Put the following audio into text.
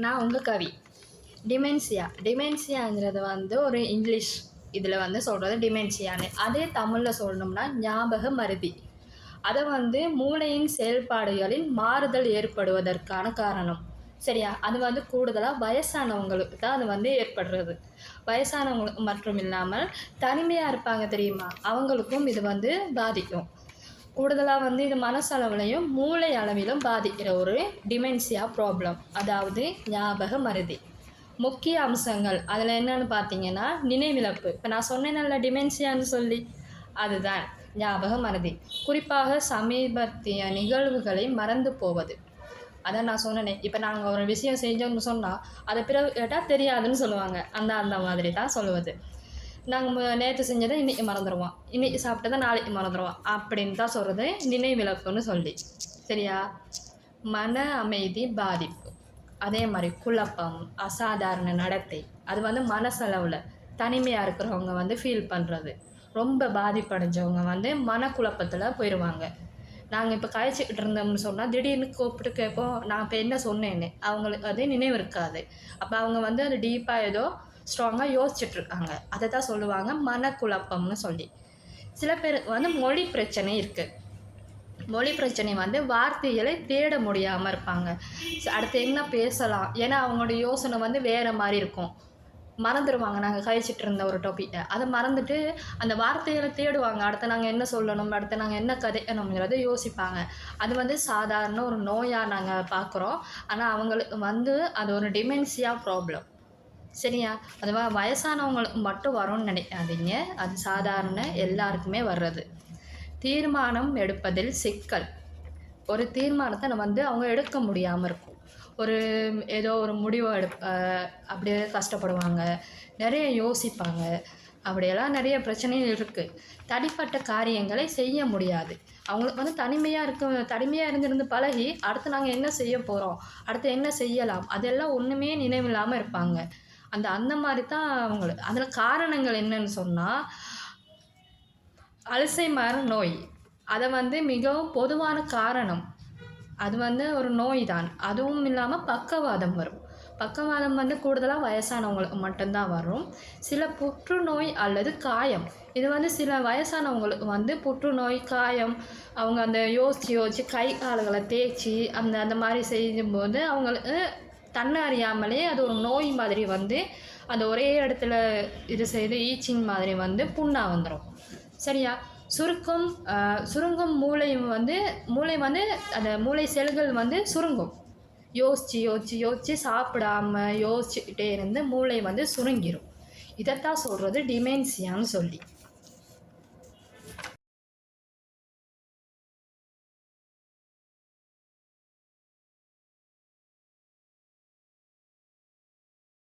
நான் உங்கள் கவி. டிமென்ஷியாங்கிறது வந்து ஒரு இங்கிலீஷ் இதில் வந்து சொல்கிறது டிமென்ஷியான்னு. அதே தமிழில் சொல்லணும்னா ஞாபக மறதி. அதை வந்து மூளையின் செயல்பாடுகளில் மாறுதல் ஏற்படுவதற்கான காரணம். சரியா? அது வந்து கூடுதலாக வயசானவங்களுக்கு தான் அது வந்து ஏற்படுறது. வயசானவங்களுக்கு மற்றும் இல்லாமல் தனிமையாக இருப்பாங்க தெரியுமா, அவங்களுக்கும் இது வந்து பாதிக்கும். கூடுதலாக வந்து இது மனசளவுலையும் மூளை அளவிலும் பாதிக்கிற ஒரு டிமென்ஷியா ப்ராப்ளம், அதாவது ஞாபக மறதி. முக்கிய அம்சங்கள் அதில் என்னென்னு பார்த்தீங்கன்னா நினைவிழப்பு. இப்போ நான் சொன்னேன்ல டிமென்ஷியான்னு சொல்லி, அதுதான் ஞாபக மறதி. குறிப்பாக சமீபத்திய நிகழ்வுகளை மறந்து போவது. அதான் நான் சொன்னேனே, இப்போ நாங்கள் ஒரு விஷயம் செஞ்சோம்னு சொன்னால் அதை பிறகு கேட்டால் தெரியாதுன்னு சொல்லுவாங்க. அந்த மாதிரி தான் சொல்லுவது. நாங்கள் நேற்று செஞ்சதை இன்றைக்கி மறந்துடுவோம், இன்றைக்கி சாப்பிட்டதை நாளைக்கு மறந்துடுவோம் அப்படின்னு தான் சொல்கிறது நினைவிழப்புன்னு சொல்லி. சரியா? மன அமைதி பாதிப்பு, அதே மாதிரி குழப்பம், அசாதாரண நடத்தை, அது வந்து மனசளவில் தனிமையாக இருக்கிறவங்க வந்து ஃபீல் பண்ணுறது. ரொம்ப பாதிப்படைஞ்சவங்க வந்து மனக்குழப்பத்தில் போயிடுவாங்க. நாங்கள் இப்போ கழிச்சிக்கிட்டு இருந்தோம்னு சொன்னால் திடீர்னு கூப்பிட்டு கேட்போம், நான் இப்போ என்ன சொன்னேன்னு அவங்களுக்கு அது நினைவு இருக்காது. அப்போ அவங்க வந்து அது டீப்பாக ஏதோ ஸ்ட்ராங்காக யோசிச்சுட்ருக்காங்க. அதை தான் சொல்லுவாங்க மனக்குழப்பம்னு சொல்லி. சில பேருக்கு வந்து மொழி பிரச்சனை இருக்குது. மொழி பிரச்சனை வந்து வார்த்தைகளை தேட முடியாமல் இருப்பாங்க. அடுத்து என்ன பேசலாம், ஏன்னா அவங்களோட யோசனை வந்து வேறு மாதிரி இருக்கும். மறந்துடுவாங்க. நாங்கள் கழிச்சிட்டு இருந்த ஒரு டாப்பிக்கை அதை மறந்துட்டு அந்த வார்த்தைகளை தேடுவாங்க. அடுத்து நாங்கள் என்ன சொல்லணும், அடுத்து நாங்கள் என்ன கதைக்கணுங்கிறத யோசிப்பாங்க. அது வந்து சாதாரண ஒரு நோயாக நாங்கள் பார்க்குறோம். ஆனால் அவங்களுக்கு வந்து அது ஒரு டிமென்ஷியா ப்ராப்ளம். சரியா? அது வயசானவங்களுக்கு மட்டும் வரும்னு நினைக்காதீங்க. அது சாதாரண எல்லாருக்குமே வர்றது. தீர்மானம் எடுப்பதில் சிக்கல். ஒரு தீர்மானத்தை வந்து அவங்க எடுக்க முடியாமல் இருக்கும். ஏதோ ஒரு முடிவை அப்படியே கஷ்டப்படுவாங்க, நிறைய யோசிப்பாங்க. அப்படியெல்லாம் நிறைய பிரச்சனைகள் இருக்குது. தனிப்பட்ட காரியங்களை செய்ய முடியாது. அவங்களுக்கு வந்து தனிமையாக இருந்திருந்து பழகி அடுத்து நாங்கள் என்ன செய்ய போகிறோம், அடுத்து என்ன செய்யலாம், அதெல்லாம் ஒன்றுமே நினைவில்லாமல் இருப்பாங்க. அந்த மாதிரி தான் அவங்களுக்கு. அதில் காரணங்கள் என்னன்னு சொன்னால், அல்சைமர் நோய் அதை வந்து மிகவும் பொதுவான காரணம். அது வந்து ஒரு நோய் தான். அதுவும் இல்லாமல் பக்கவாதம் வரும். பக்கவாதம் வந்து கூடுதலாக வயசானவங்களுக்கு மட்டும்தான் வரும். சில புற்றுநோய் அல்லது காயம், இது வந்து சில வயசானவங்களுக்கு வந்து புற்றுநோய், காயம், அவங்க அந்த யோசித்து கை கால்களை தேய்ச்சி அந்த மாதிரி செய்யும்போது அவங்களுக்கு தன்னை அறியாமலே அது ஒரு நோய் மாதிரி வந்து அந்த ஒரே இடத்துல இது செய்து ஈச்சிங் மாதிரி வந்து புண்ணாக வந்துடும். சரியா? சுருங்கும் மூளை வந்து அந்த மூளை செல்கள் வந்து சுருங்கும். யோசித்து சாப்பிடாமல் யோசிச்சுக்கிட்டே இருந்து மூளை வந்து சுருங்கிடும். இதைத்தான் சொல்கிறது டிமென்ஷியான்னு சொல்லி.